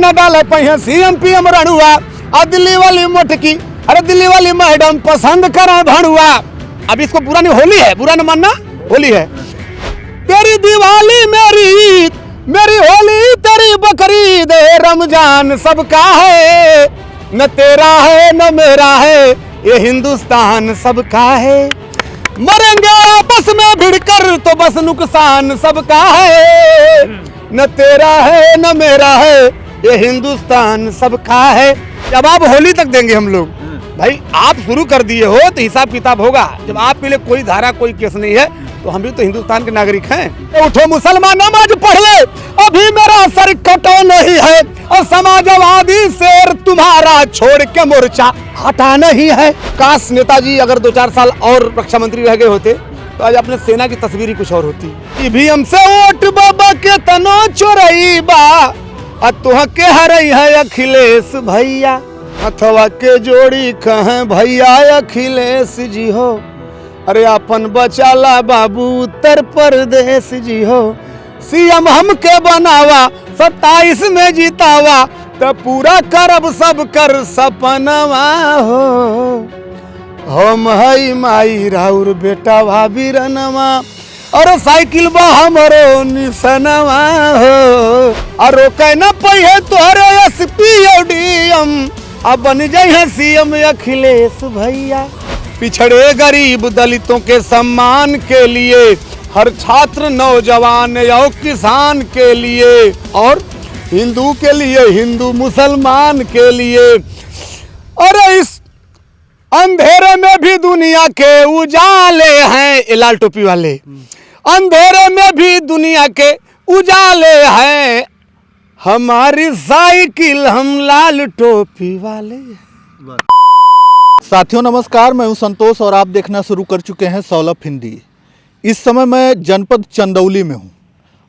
न डाले पहिए सीएम पीएम रणुआ। और दिल्ली वाली मोटकी, अरे दिल्ली वाली मैडम पसंद करे भणुआ। अब इसको बुरा नहीं, होली है, बुरा न मानना, होली है। तेरी दिवाली मेरी ईद, मेरी होली तेरी बकरीद, रमजान सबका है, न तेरा है न मेरा है, ये हिंदुस्तान सबका है। मरेंगे आपस में भिड़कर तो बस नुकसान सबका है, न तेरा है न मेरा है, ये हिंदुस्तान सबका है। जब आप होली तक देंगे हम लोग, भाई आप शुरू कर दिए हो तो हिसाब किताब होगा। जब आपके लिए कोई धारा कोई केस नहीं है तो हम भी तो हिंदुस्तान के नागरिक हैं। तो उठो मुसलमान नमाज पढ़ ले, अभी मेरा सर कटो नहीं है, और समाजवादी शेर तुम्हारा छोड़ के मोर्चा हटा नहीं है। काश नेताजी अगर 2-4 साल और रक्षा मंत्री रह गए होते तो आज अपने सेना की तस्वीर ही कुछ और होती। ईवीएम से वोट बाबा के तनो चोरई बा, तुह के हरई है अखिलेश भैया, अथवा के जोड़ी कहें भैया अखिलेश जी हो। अरे अपन बचाला बाबू उत्तर प्रदेश जी हो। सीएम हमके बनावा 27 में जीतावा, तो पूरा करब सब कर सपनवा हो। हम हई माई राउर बेटा भाभी रनवा, और साइकिल बा हमरो निसनवा हो। और रोके न पहिए तोहरे एसपी और डीएम, अब बन जाए सीएम अखिलेश भैया। पिछड़े गरीब दलितों के सम्मान के लिए, हर छात्र नौजवान और किसान के लिए, और हिंदू के लिए हिंदू मुसलमान के लिए। और इस अंधेरे में भी दुनिया के उजाले हैं, ये लाल टोपी वाले, अंधेरे में भी दुनिया के उजाले हैं, हमारी साइकिल हम लाल टोपी वाले। साथियों नमस्कार, मैं हूं संतोष और आप देखना शुरू कर चुके हैं सौलभ हिंदी। इस समय मैं जनपद चंदौली में हूं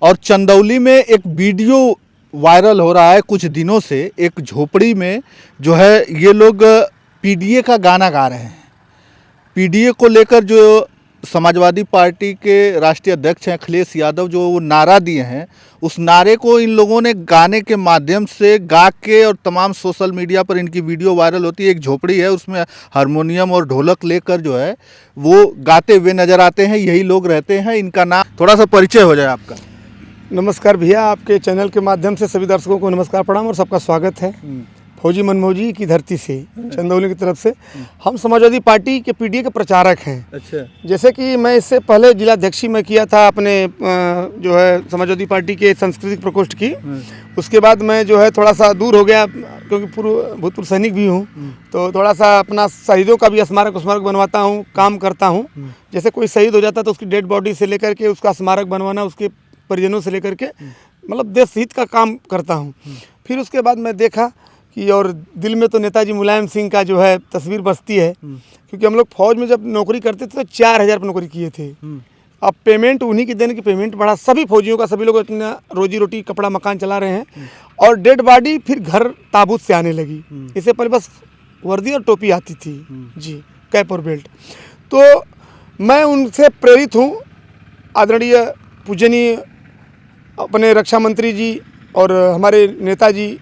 और चंदौली में एक वीडियो वायरल हो रहा है कुछ दिनों से। एक झोपड़ी में जो है ये लोग पीडीए का गाना गा रहे हैं। पीडीए को लेकर जो समाजवादी पार्टी के राष्ट्रीय अध्यक्ष हैं अखिलेश यादव, जो वो नारा दिए हैं, उस नारे को इन लोगों ने गाने के माध्यम से गा के, और तमाम सोशल मीडिया पर इनकी वीडियो वायरल होती है। एक झोपड़ी है, उसमें हारमोनियम और ढोलक लेकर जो है वो गाते हुए नजर आते हैं। यही लोग रहते हैं। इनका नाम, थोड़ा सा परिचय हो जाए आपका। नमस्कार भैया, आपके चैनल के माध्यम से सभी दर्शकों को नमस्कार प्रणाम और सबका स्वागत है। फौजी मनमौजी की धरती से, चंदौली की तरफ से हम समाजवादी पार्टी के पीडीए के प्रचारक हैं। अच्छा। जैसे कि मैं इससे पहले जिलाध्यक्षी में किया था अपने जो है समाजवादी पार्टी के सांस्कृतिक प्रकोष्ठ की। उसके बाद मैं जो है थोड़ा सा दूर हो गया, क्योंकि भूतपूर्व सैनिक भी हूँ, तो थोड़ा सा अपना शहीदों का भी स्मारक बनवाता हूँ, काम करता हूँ। जैसे कोई शहीद हो जाता है तो उसकी डेड बॉडी से लेकर के उसका स्मारक बनवाना, उसके परिजनों से लेकर के, मतलब देश हित का काम करता हूँ। फिर उसके बाद मैं देखा कि और दिल में तो नेताजी मुलायम सिंह का जो है तस्वीर बसती है, क्योंकि हम लोग फौज में जब नौकरी करते थे तो 4000 पर नौकरी किए थे। अब पेमेंट उन्हीं के देने की पेमेंट बढ़ा, सभी फौजियों का, सभी लोग अपना रोजी रोटी कपड़ा मकान चला रहे हैं, और डेड बॉडी फिर घर ताबूत से आने लगी। इससे पहले बस वर्दी और टोपी आती थी जी, कैप और बेल्ट। तो मैं उनसे प्रेरित हूँ, आदरणीय पूजनीय अपने रक्षा मंत्री जी और हमारे नेताजी।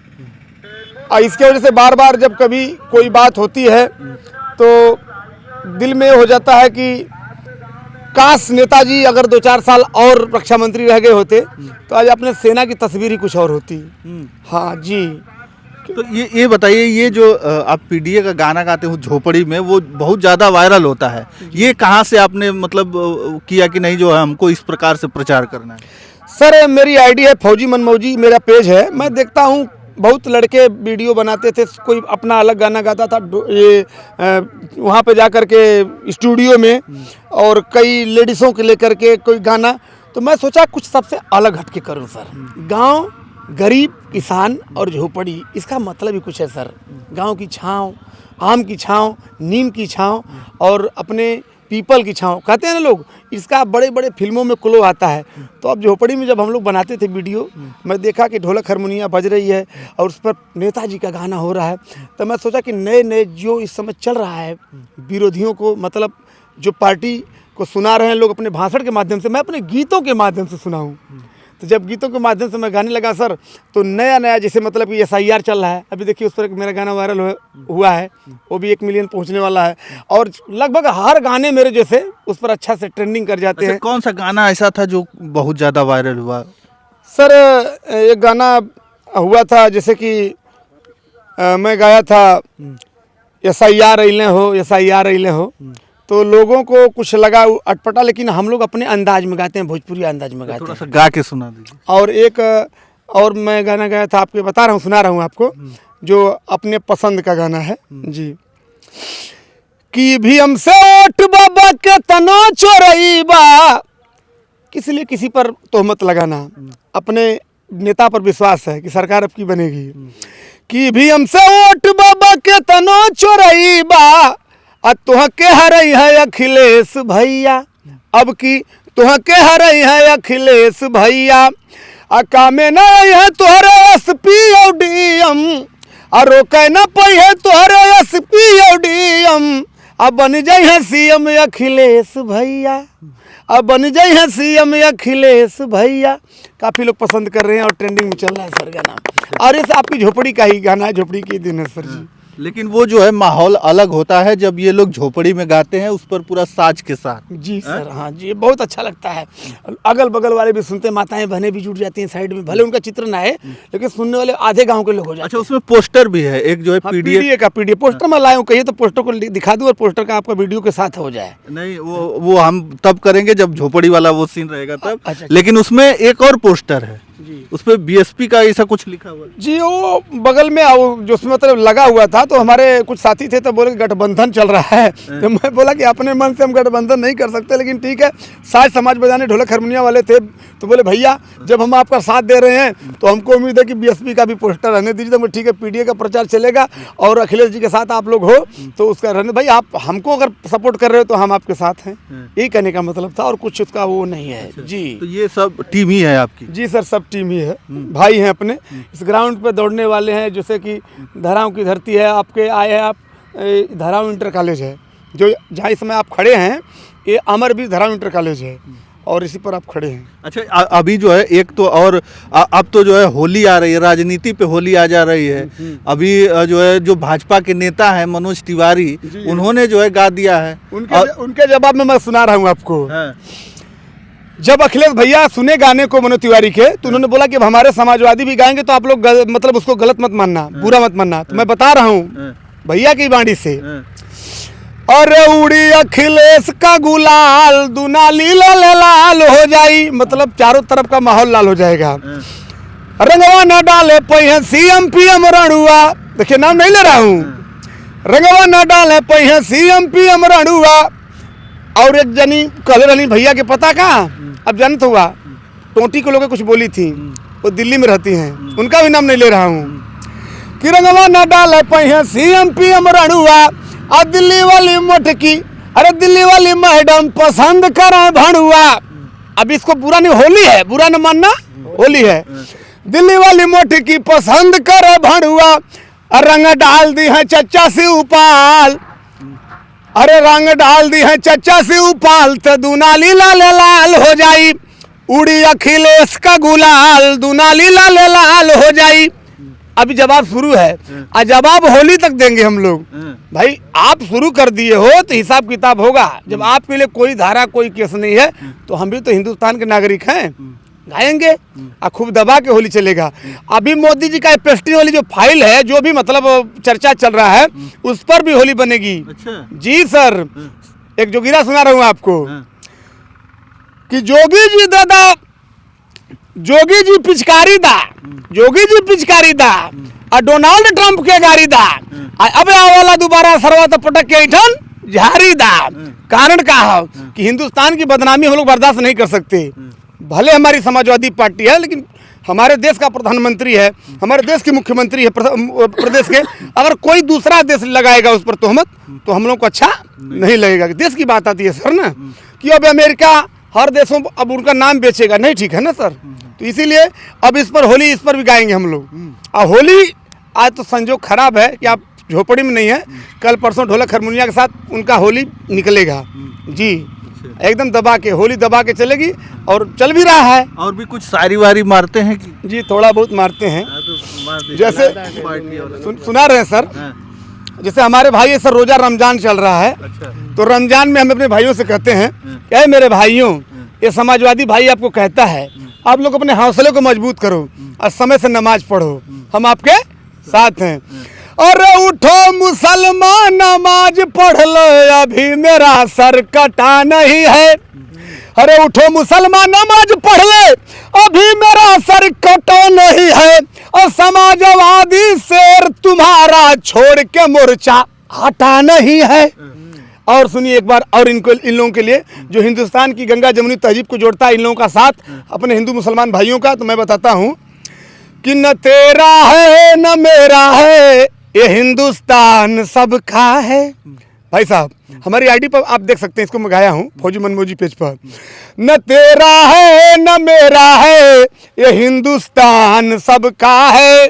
इसके वजह से बार बार जब कभी कोई बात होती है तो दिल में हो जाता है कि काश नेताजी अगर 2-4 साल और रक्षा मंत्री रह गए होते तो आज अपने सेना की तस्वीर ही कुछ और होती। हाँ जी। तो ये बताइए, ये जो आप पीडीए का गाना गाते हो झोपड़ी में, वो बहुत ज़्यादा वायरल होता है। ये कहाँ से आपने मतलब किया कि नहीं जो है हमको इस प्रकार से प्रचार करना है? सर मेरी आईडी है फौजी मनमौजी, मेरा पेज है। मैं देखता हूँ बहुत लड़के वीडियो बनाते थे, कोई अपना अलग गाना गाता था ये वहाँ पे जा कर के स्टूडियो में, और कई लेडीज़ों के लेकर के कोई गाना। तो मैं सोचा कुछ सबसे अलग हटके करूँ सर। गांव, गरीब, किसान और झोपड़ी, इसका मतलब ही कुछ है सर। गांव की छाँव, आम की छाँव, नीम की छाँव और अपने पीपल की छाँव कहते हैं ना लोग, इसका बड़े बड़े फिल्मों में क्लो आता है। तो अब झोपड़ी में जब हम लोग बनाते थे वीडियो, मैं देखा कि ढोलक हारमोनिया बज रही है और उस पर नेताजी का गाना हो रहा है। तो मैं सोचा कि नए नए जो इस समय चल रहा है, विरोधियों को, मतलब जो पार्टी को सुना रहे हैं लोग अपने भाषण के माध्यम से, मैं अपने गीतों के माध्यम से सुनाऊँ। तो जब गीतों के माध्यम से मैं गाने लगा सर, तो नया नया जैसे मतलब कि SIR चल रहा है, अभी देखिए उस पर मेरा गाना वायरल हुआ है, वो भी 1 मिलियन पहुंचने वाला है। और लगभग हर गाने मेरे जैसे उस पर अच्छा से ट्रेंडिंग कर जाते हैं। कौन सा गाना ऐसा था जो बहुत ज़्यादा वायरल हुआ? सर एक गाना हुआ था जैसे कि मैं गाया था SIR अइले हो, तो लोगों को कुछ लगा अटपटा, लेकिन हम लोग अपने अंदाज में गाते हैं, भोजपुरी अंदाज में गाते थोड़ा सा हैं। गा के सुना दीजिए। और एक और मैं गाना गाया था, आपको बता रहा हूँ, सुना रहा हूँ आपको, जो अपने पसंद का गाना है जी। कि भी हमसे ओट बाबा के तना चोरई बा, किस लिए किसी पर तोहमत लगाना, अपने नेता पर विश्वास है कि सरकार अब की बनेगी। कि भी हमसे ओट बाबा के तना चोरई बा, तुह के हरई है अखिलेश भैया, अब की तुह के हरई है अखिलेश भैया, कामे न है तोहरे SP और DM, रोके न पई है तोहरे SP और DM, अब बन जाई है CM अखिलेश भैया, अब बन जाई है CM अखिलेश भैया। काफ़ी लोग पसंद कर रहे हैं और ट्रेंडिंग में चल रहा है सर गाना। और ये आपकी झोपड़ी का ही गाना है, झोपड़ी के दिन है सर जी। लेकिन वो जो है माहौल अलग होता है जब ये लोग झोपड़ी में गाते हैं, उस पर पूरा साज के साथ। जी सर, हाँ जी, ये बहुत अच्छा लगता है। अगल बगल वाले भी सुनते हैं, माताएं बहनें भी जुट जाती हैं साइड में, भले उनका चित्र ना है लेकिन सुनने वाले आधे गांव के लोग हो जाते हैं। अच्छा, उसमें पोस्टर भी है एक जो है पीडीए का पोस्टर मैं लाया हूँ, कहिए तो पोस्टर को दिखा दूँ और पोस्टर का आपका वीडियो के साथ हो जाए। नहीं, वो हम तब करेंगे जब झोपड़ी वाला वो सीन रहेगा तब। अच्छा। लेकिन उसमें एक और पोस्टर है जी, उस पर BSP का ऐसा कुछ लिखा हुआ है जी, वो बगल में जो उसमें मतलब लगा हुआ था, तो हमारे कुछ साथी थे तो बोले गठबंधन चल रहा है, तो मैं बोला कि अपने मन से हम गठबंधन नहीं कर सकते, लेकिन ठीक है। साज समाज बजाने ढोलक हारमोनिया वाले थे, तो बोले भैया जब हम आपका साथ दे रहे हैं तो हमको उम्मीद है कि BSP का भी पोस्टर रहने दीजिए। तो ठीक है, PDA का प्रचार चलेगा और अखिलेश जी के साथ आप लोग हो तो उसका रहने, भाई आप हमको अगर सपोर्ट कर रहे हो तो हम आपके साथ हैं, यही कहने का मतलब था, और कुछ उसका वो नहीं है जी। तो ये सब टीम ही है आपकी? जी सर, सब टीम ही है, भाई हैं अपने। इस ग्राउंड पे दौड़ने वाले हैं, जैसे कि धराव की धरती है, आपके आए हैं आप, धराव इंटर कॉलेज है जो जहाँ इस समय आप खड़े हैं, ये अमरवीर धराव इंटर कॉलेज है और इसी पर आप खड़े हैं। अच्छा, अभी जो है एक तो और अब तो जो है होली आ रही है, राजनीति पे होली आ जा रही है। अभी जो है जो भाजपा के नेता है मनोज तिवारी, उन्होंने जो है गा दिया है। उनके जवाब में मैं सुना रहा हूँ आपको। हाँ। जब अखिलेश भैया सुने गाने को मनोज तिवारी के, तो उन्होंने बोला कि अब हमारे समाजवादी भी गाएंगे तो आप लोग मतलब उसको गलत मत मानना, बुरा मत मानना। तो मैं बता रहा हूँ भैया की बाणी से, अरे उड़ी अखिलेश का गुलाल दुनाली लाल लाल हो जाई, मतलब चारों तरफ का माहौल लाल हो जाएगा। रंगवा न डाले पहिए CM PM रणुआ, देखिए नाम नहीं ले रहा हूँ, रंगवा न डाले पहिए CM PM रणुआ। और एक जनी कहले रही भैया के पता कहाँ, अब जानत हुआ, टोटी को लोग कुछ बोली थी, वो दिल्ली में रहती हैं, उनका भी नाम नहीं ले रहा हूँ। कि रंगवा न डाले पहिए CM PM रणुआ, दिल्ली वाली मटकी, अरे दिल्ली वाली मैडम पसंद करे भणुआ। अब इसको बुरा नहीं, होली है, बुरा न मानना, होली है। दिल्ली वाली मटकी पसंद करे भणुआ, रंग डाल दी है चच्चा से उपाल, अरे रंग डाल दी है चच्चा से उपाल, तो दुनाली लाल लाल हो जाई, उड़ी अखिलेश का गुलाल दुनाली लाल लाल हो जाई। अभी जवाब शुरू है और जवाब होली तक देंगे हम लोग। भाई आप शुरू कर दिए हो तो हिसाब किताब होगा। जब आपके लिए कोई धारा कोई केस नहीं है तो हम भी तो हिंदुस्तान के नागरिक हैं, गाएंगे और खूब दबा के होली चलेगा। अभी मोदी जी का पेस्ट्री वाली जो फाइल है, जो भी मतलब चर्चा चल रहा है, उस पर भी होली बनेगी। अच्छा। जी सर, एक जोगिरा सुना रहा हूँ आपको कि जोगी जी दादा, जोगी जी पिचकारी दा, जोगी जी पिचकारी दा और डोनाल्ड ट्रंप के गाड़ी दा, अब वाला दोबारा सर्वत पटक के ऐठन झारी दा। कारण का है कि हिंदुस्तान की बदनामी हम लोग बर्दाश्त नहीं कर सकते। भले हमारी समाजवादी पार्टी है, लेकिन हमारे देश का प्रधानमंत्री है, हमारे देश के मुख्यमंत्री है प्रदेश के, अगर कोई दूसरा देश लगाएगा उस पर तोहमत तो हम लोग को अच्छा नहीं लगेगा। देश की बात आती है सर ना, कि अब अमेरिका हर देशों अब उनका नाम बेचेगा, नहीं ठीक है ना सर। तो इसीलिए अब इस पर होली, इस पर भी गाएंगे हम लोग। और होली आज तो संजोग खराब है कि आप झोपड़ी में नहीं है, कल परसों ढोलक हारमोनिया के साथ उनका होली निकलेगा जी। अच्छा। एकदम दबा के, होली दबा के चलेगी और चल भी रहा है। और भी कुछ शायरी वारी मारते हैं कि जी थोड़ा बहुत मारते हैं। तो मार दीजिए। जैसे पार्टी वाला। सुना रहे हैं सर, हाँ, जैसे हमारे भाई ये सर रोजा रमजान चल रहा है, अच्छा। तो रमजान में हम अपने भाइयों से कहते हैं कि "ऐ मेरे भाइयों, ये समाजवादी भाई आपको कहता है आप लोग अपने हौसले को मजबूत करो और समय से नमाज पढ़ो, हम आपके साथ हैं। अरे उठो मुसलमान नमाज पढ़ लो, अभी मेरा सर कटा नहीं है। अरे उठो मुसलमान नमाज पढ़ ले, अभी मेरा सर कटा नहीं है। और समाजवादी शेर तुम्हारा छोड़ के मोर्चा हटा नहीं है। और सुनिए एक बार और इनको, इन लोगों के लिए जो हिंदुस्तान की गंगा जमुनी तहजीब को जोड़ता है, इन लोगों का साथ अपने हिंदू मुसलमान भाइयों का, तो मैं बताता हूँ कि न तेरा है न मेरा है, ये हिंदुस्तान सबका है। भाई साहब हमारी आईडी पर आप देख सकते हैं, इसको मैं गाया हूँ फौजी मनमोजी पेज पर। न तेरा है न मेरा है, ये हिंदुस्तान सबका है।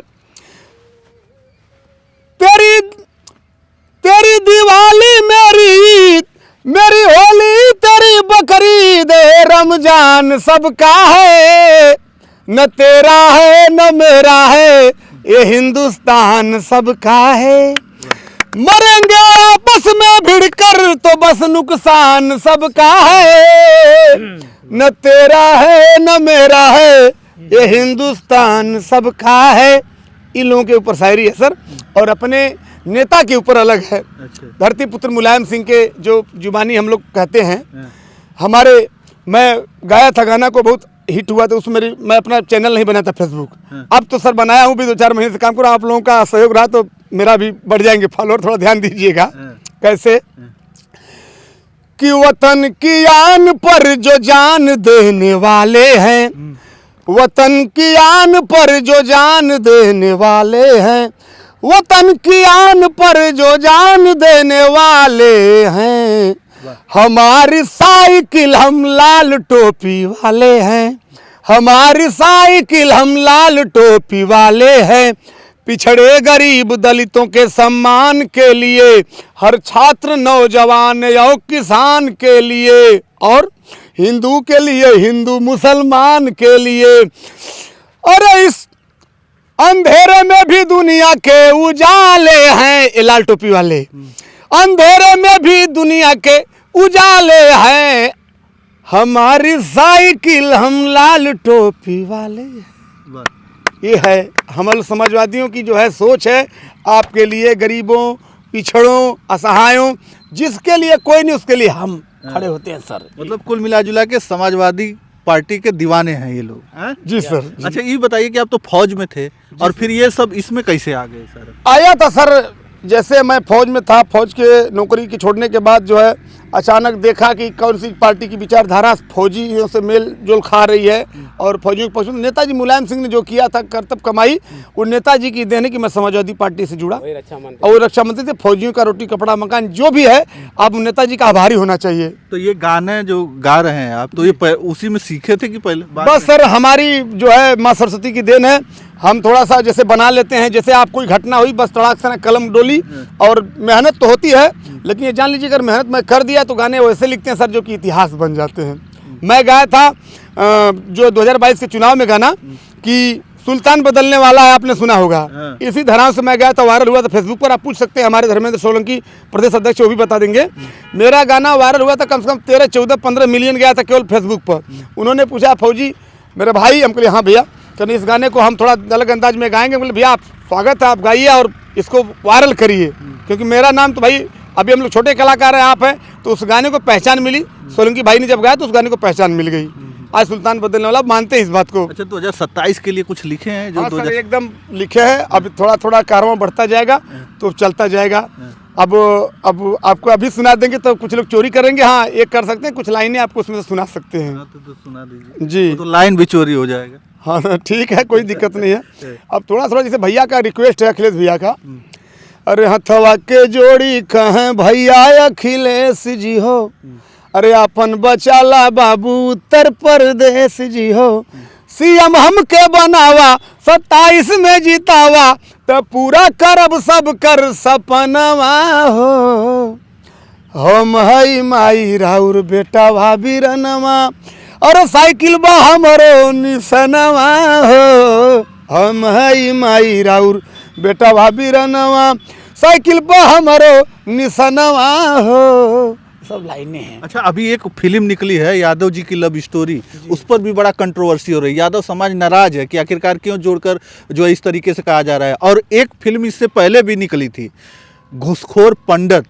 तेरी दिवाली मेरी ईद, मेरी होली तेरी बकरीद, रमजान सबका है। न तेरा है न मेरा है, ये हिंदुस्तान सबका है। मरेंगे आपस में भिड़कर तो बस नुकसान सबका है। न तेरा है न मेरा है, ये हिंदुस्तान सबका है। इन लोगों के ऊपर शायरी है सर, और अपने नेता के ऊपर अलग है। अच्छा। धरती पुत्र मुलायम सिंह के जो जुबानी हम लोग कहते हैं, हमारे, मैं गाया था गाना को, बहुत हिट हुआ, तो उसमें मैं अपना चैनल नहीं बनाया था फेसबुक, अब तो सर बनाया हूँ भी, 2-4 महीने से काम कर रहा हूँ। आप लोगों का सहयोग रहा तो मेरा भी बढ़ जाएंगे फॉलोअर, थोड़ा ध्यान दीजिएगा। कैसे कि वतन की आन पर जो जान देने वाले हैं, वतन की आन पर जो जान देने वाले हैं, वतन की आन पर जो जान देने वाले हैं, हमारी साइकिल हम लाल टोपी वाले हैं, हमारी साइकिल हम लाल टोपी वाले हैं। पिछड़े गरीब दलितों के सम्मान के लिए, हर छात्र नौजवान और किसान के लिए, और हिंदू के लिए, हिंदू मुसलमान के लिए। अरे इस अंधेरे में भी दुनिया के उजाले हैं, ये लाल टोपी वाले, अंधेरे में भी दुनिया के उजाले हैं, हमारी साइकिल हम लाल टोपी वाले। ये है हमल समाजवादियों की जो है सोच है, आपके लिए गरीबों, पिछड़ों, असहायों, जिसके लिए कोई नहीं उसके लिए हम खड़े होते हैं सर। मतलब कुल मिला जुला के समाजवादी पार्टी के दीवाने हैं ये लोग। जी सर जी। अच्छा ये बताइए कि आप तो फौज में थे और फिर ये सब इसमें कैसे आ गए सर? आया था सर, जैसे मैं फौज में था, फौज के नौकरी की छोड़ने के बाद जो है अचानक देखा कि कौन सी पार्टी की विचारधारा फौजियों से मेल जोल खा रही है, और फौजियों को पसंद। नेताजी मुलायम सिंह ने जो किया था करतब कमाई, वो नेताजी की देन है कि मैं समाजवादी पार्टी से जुड़ा, और वो रक्षा मंत्री थे। फौजियों का रोटी कपड़ा मकान जो भी है, आप नेताजी का आभारी होना चाहिए। तो ये गाने जो गा रहे हैं आप, तो ये उसी में सीखे थे कि पहले? बस सर हमारी जो है माँ सरस्वती की देन है, हम थोड़ा सा जैसे बना लेते हैं, जैसे आप कोई घटना हुई बस तड़ाक से कलम डोली, और मेहनत तो होती है, लेकिन ये जान लीजिए अगर मेहनत मैं कर दिया तो गाने वैसे लिखते हैं सर जो कि इतिहास बन जाते हैं। मैं गाया था जो 2022 के चुनाव में गाना कि सुल्तान बदलने वाला है, आपने सुना होगा, इसी धराव से मैं गया था, वायरल हुआ था फेसबुक पर। आप पूछ सकते हैं हमारे धर्मेंद्र सोलंकी प्रदेश अध्यक्ष, वो भी बता देंगे। मेरा गाना वायरल हुआ था, कम से कम 13, 14, 15 मिलियन गया था केवल फेसबुक पर। उन्होंने पूछा फौजी मेरे भाई, हम कहे हाँ भैया, तो इस गाने को हम थोड़ा अलग अंदाज में गाएंगे। बोले भैया आप स्वागत है, आप गाइए और इसको वायरल करिए, क्योंकि मेरा नाम तो भाई अभी हम लोग छोटे कलाकार हैं, आप हैं, तो उस गाने को पहचान मिली। सोलंकी भाई ने जब गाया तो उस गाने को पहचान मिल गई। आज सुल्तान बदलने वाला, मानते हैं इस बात को। अच्छा 2027 के लिए कुछ लिखे हैं जो? हाँ सर एकदम लिखे हैं, अब थोड़ा थोड़ा कारवां बढ़ता जाएगा तो चलता जाएगा। अब आपको अभी सुना देंगे तो कुछ लोग चोरी करेंगे, हाँ एक कर सकते हैं, कुछ लाइनें आपको उसमें से सुना सकते हैं। तो सुना दीजिए जी। तो लाइन भी चोरी हो जाएगा। हाँ ठीक है, कोई दिक्कत नहीं है। अब थोड़ा थोड़ा जैसे भैया का रिक्वेस्ट है, अखिलेश भैया का, अरे हथवा के जोड़ी कहें भैया अखिलेश जी हो, अरे अपन बचाला बाबू उत्तर प्रदेश जी हो, सीएम हमके बनावा 27 में जीतावा, तो पूरा करब सब कर सपनवा हो। हम हई माई राउर बेटा भाभी रनवा और साइकिल बा हमरो निसनवा हो। हम हई माई राउर बेटा भाभी रनवा साइकिल बा हमरो निसनवा हो। सब लाइनें हैं। अच्छा, अभी एक फिल्म निकली है यादव जी की लव स्टोरी, उस पर भी बड़ा कंट्रोवर्सी हो रही है। यादव समाज नाराज है कि आखिरकार क्यों जोड़कर जो है इस तरीके से कहा जा रहा है। और एक फिल्म इससे पहले भी निकली थी, घूसखोर पंडित,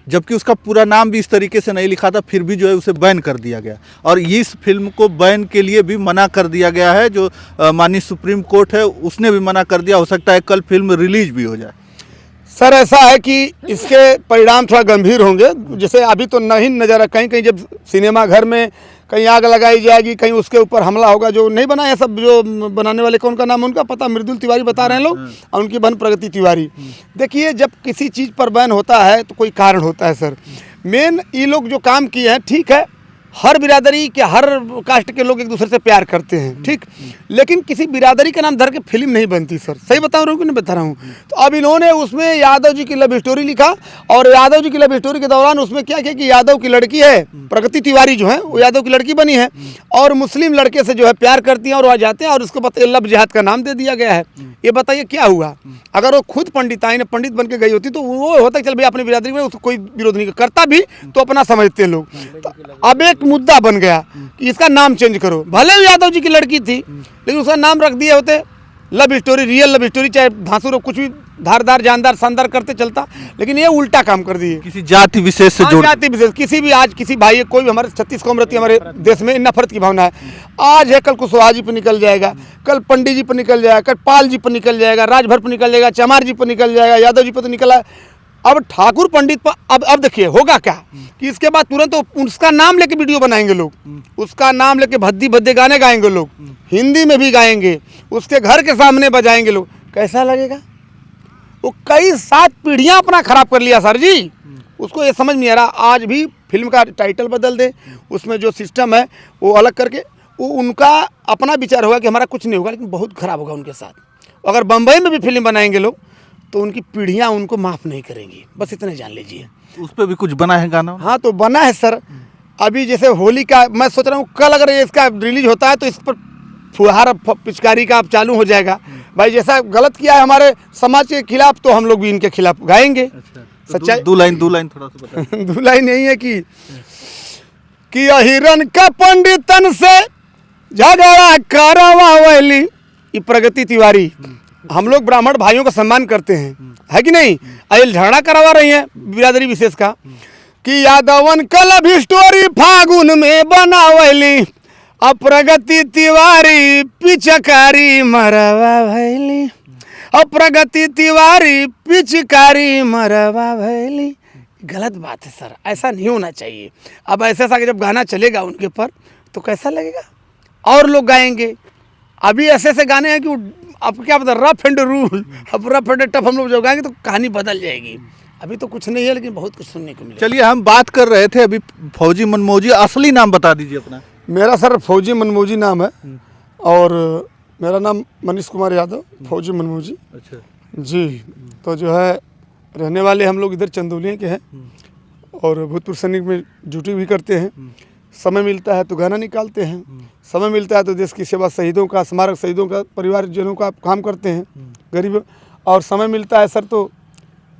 जबकि उसका पूरा नाम भी इस तरीके से नहीं लिखा था, फिर भी जो है उसे बैन कर दिया गया। और इस फिल्म को बैन के लिए भी मना कर दिया गया है, जो माननीय सुप्रीम कोर्ट है उसने भी मना कर दिया। हो सकता है कल फिल्म रिलीज भी हो जाए। सर ऐसा है कि इसके परिणाम थोड़ा गंभीर होंगे। जैसे अभी तो नहीं नज़र, कहीं कहीं जब सिनेमा घर में कहीं आग लगाई जाएगी, कहीं उसके ऊपर हमला होगा। जो नहीं बना है सब, जो बनाने वाले कौन का नाम उनका पता, मृदुल तिवारी बता रहे हैं लोग, और उनकी बहन प्रगति तिवारी। देखिए, जब किसी चीज़ पर बैन होता है तो कोई कारण होता है सर। मेन ये लोग जो काम किए हैं, ठीक है, हर बिरादरी के हर कास्ट के लोग एक दूसरे से प्यार करते हैं, ठीक, लेकिन किसी बिरादरी का नाम धर के फिल्म नहीं बनती सर। सही बता रहा हूँ कि नहीं बता रहा हूँ। तो अब इन्होंने उसमें यादव जी की लव स्टोरी लिखा, और यादव जी की लव स्टोरी के दौरान उसमें क्या किया कि यादव की लड़की है प्रगति तिवारी जो है, वो यादव की लड़की बनी है और मुस्लिम लड़के से जो है प्यार करती हैं और वह जाते हैं, और उसको लव जिहाद का नाम दे दिया गया है। ये बताइए क्या हुआ। अगर वो खुद पंडित बन के गई होती तो वो होता कि चल भाई अपनी बिरादरी में उसको कोई विरोध नहीं करता, भी तो अपना समझते हैं लोग। तो अब एक मुद्दा बन गया कि इसका नाम चेंज करो। भले ही यादव जी की लड़की थी, लेकिन उसका नाम रख दिए होते love story, real love story, चाहे धांसुर कुछ भी धारदार जानदार शानदार करते चलता, लेकिन ये उल्टा काम कर दिए। किसी जाति विशेष से जोड़, जाति विशेष किसी भी, आज किसी भाई, कोई भी हमारे 36 कौम रहती है हमारे देश में, नफरत की भावना है। आज है कल कुशवाहा जी पर निकल जाएगा, कल पंडित जी पर निकल जाएगा, कल पाल जी पर निकल जाएगा, राजभर पर निकल जाएगा, चमार जी पर निकल जाएगा, यादव जी पर तो निकला है, अब ठाकुर पंडित पर। अब देखिए होगा क्या कि इसके बाद तुरंत तो उसका नाम लेके वीडियो बनाएंगे लोग, उसका नाम लेके भद्दी भद्दे गाने गाएंगे लोग, हिंदी में भी गाएंगे, उसके घर के सामने बजाएंगे लोग। कैसा लगेगा? वो कई 7 पीढ़ियां अपना खराब कर लिया सर जी। उसको ये समझ नहीं आ रहा। आज भी फिल्म का टाइटल बदल दे, उसमें जो सिस्टम है वो अलग करके, वो उनका अपना विचार होगा कि हमारा कुछ नहीं होगा, लेकिन बहुत खराब होगा उनके साथ। अगर बम्बई में भी फिल्म बनाएंगे लोग तो उनकी पीढ़ियां उनको माफ़ नहीं करेंगी, बस इतने जान लीजिए। उस पर भी कुछ बना है गाना? हाँ, तो बना है सर। अभी जैसे होली का मैं सोच रहा हूँ, कल अगर इसका रिलीज होता है तो इस पर फुहार पिचकारी का अब चालू हो जाएगा। भाई जैसा गलत किया है हमारे समाज के खिलाफ, तो हम लोग भी इनके खिलाफ गाएंगे। तो सच्चाई दो लाइन थोड़ा सा बता। दो लाइन यही है कि अहिरन का पंडितन से झगड़ा करवावली। ये प्रगति तिवारी, हम लोग ब्राह्मण भाइयों का सम्मान करते हैं, है कि नहीं? अयल झगड़ा करवा रही हैं बिरादरी विशेष का कि यादवन का लव स्टोरी फागुन में बनावली, अब प्रगति तिवारी पिचकारी मरवा भैली, अब प्रगति तिवारी पिचकारी मरवा भैली। गलत बात है सर, ऐसा नहीं होना चाहिए। अब ऐसा कि जब गाना चलेगा उनके ऊपर तो कैसा लगेगा, और लोग गाएंगे। अभी ऐसे गाने हैं कि अब क्या पता, रफ एंड रूल, अब रफ एंड टफ हम लोग जब गाएंगे तो कहानी बदल जाएगी। अभी तो कुछ नहीं है, लेकिन बहुत कुछ सुनने को मिलेगा। चलिए, हम बात कर रहे थे अभी फौजी मनमोजी, असली नाम बता दीजिए अपना। मेरा सर फौजी मनमोजी नाम है, और मेरा नाम मनीष कुमार यादव, फौजी मनमोजी। अच्छा जी। तो जो है रहने वाले हम लोग इधर चंदौली के हैं, और भूतपूर्व सैनिक में ड्यूटी भी करते हैं। समय मिलता है तो गाना निकालते हैं, समय मिलता है तो देश की सेवा, शहीदों का स्मारक, शहीदों का परिवारजनों का काम करते हैं, गरीब। और समय मिलता है सर तो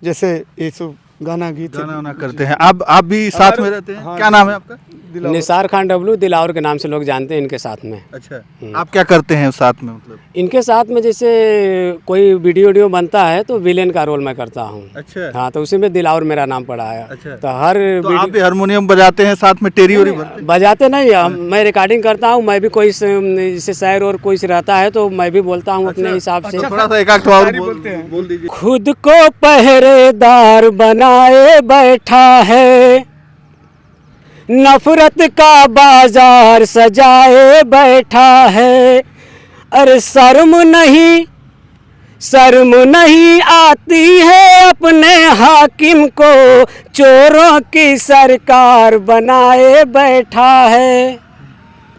जैसे ये सब गाना गीत गाना करते हैं। आप भी साथ में रहते हैं? क्या नाम है आपका? निसार खान डब्लू, दिलावर के नाम से लोग जानते हैं इनके साथ में। अच्छा, आप क्या करते हैं साथ में? मतलब इनके साथ में जैसे कोई वीडियो बनता है तो विलेन का रोल मैं करता हूँ। अच्छा। हाँ, तो उसी में दिलावर मेरा नाम पड़ा है। अच्छा। तो हर तो आप भी हारमोनियम बजाते हैं साथ में, टेरी ओरी बजाते नहीं, मैं रिकॉर्डिंग करता हूँ। मैं भी कोई जैसे शायर और कोई रहता है तो मैं भी बोलता हूँ अपने हिसाब से। थोड़ा सा एक और बोल दीजिए। खुद को पहरेदार बनाए बैठा है, नफरत का बाजार सजाए बैठा है। अरे शर्म नहीं आती है अपने हाकिम को, चोरों की सरकार बनाए बैठा है।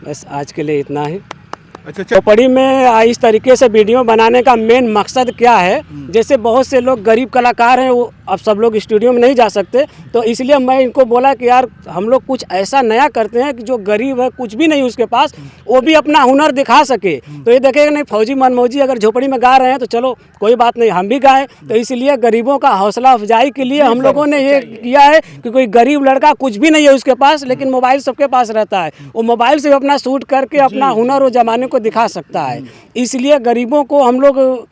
बस आज के लिए इतना ही। अच्छा। चौपड़ी में इस तरीके से वीडियो बनाने का मेन मकसद क्या है, जैसे बहुत से लोग गरीब कलाकार हैं, वो अब सब लोग स्टूडियो में नहीं जा सकते, तो इसलिए मैं इनको बोला कि यार हम लोग कुछ ऐसा नया करते हैं कि जो गरीब है, कुछ भी नहीं उसके पास, वो भी अपना हुनर दिखा सके। तो ये देखेगा नहीं फौजी मनमौजी अगर झोपड़ी में गा रहे हैं तो चलो कोई बात नहीं, हम भी गाएं। तो इसलिए गरीबों का हौसला अफजाई के लिए हम लोगों ने ये किया है कि कोई गरीब लड़का कुछ भी नहीं है उसके पास, लेकिन मोबाइल सबके पास रहता है, वो मोबाइल से अपना शूट करके अपना हुनर वो जमाने को दिखा सकता है। इसलिए गरीबों को हम लोग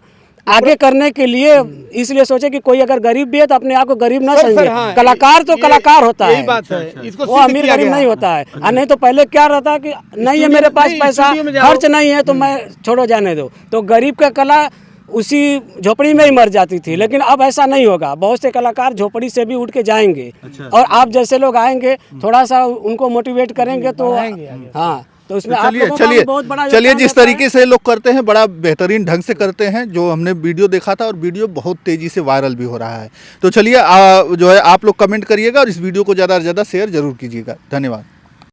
आगे करने के लिए इसलिए सोचे कि कोई अगर गरीब भी है तो अपने आप को गरीब ना समझे। हाँ, कलाकार तो कलाकार होता है, यही बात है, इसको वो सिद्ध अमीर किया गरीब गया नहीं है। होता है। और नहीं तो पहले क्या रहता कि नहीं है मेरे पास नहीं, पैसा, स्टूडियो में जाओ। खर्च नहीं है तो मैं छोड़ो जाने दो, तो गरीब का कला उसी झोपड़ी में ही मर जाती थी। लेकिन अब ऐसा नहीं होगा, बहुत से कलाकार झोपड़ी से भी उठ के जाएंगे। और आप जैसे लोग आएंगे, थोड़ा सा उनको मोटिवेट करेंगे तो हाँ, तो उसमें आप चलिए लोगों का भी चलिए बहुत बड़ा चलिए योगदान जिस रहता है। तरीके से लोग करते हैं बड़ा बेहतरीन ढंग से करते हैं, जो हमने वीडियो देखा था और वीडियो बहुत तेजी से वायरल भी हो रहा है। तो चलिए जो है आप लोग कमेंट करिएगा और इस वीडियो को ज़्यादा से ज़्यादा शेयर जरूर कीजिएगा। धन्यवाद।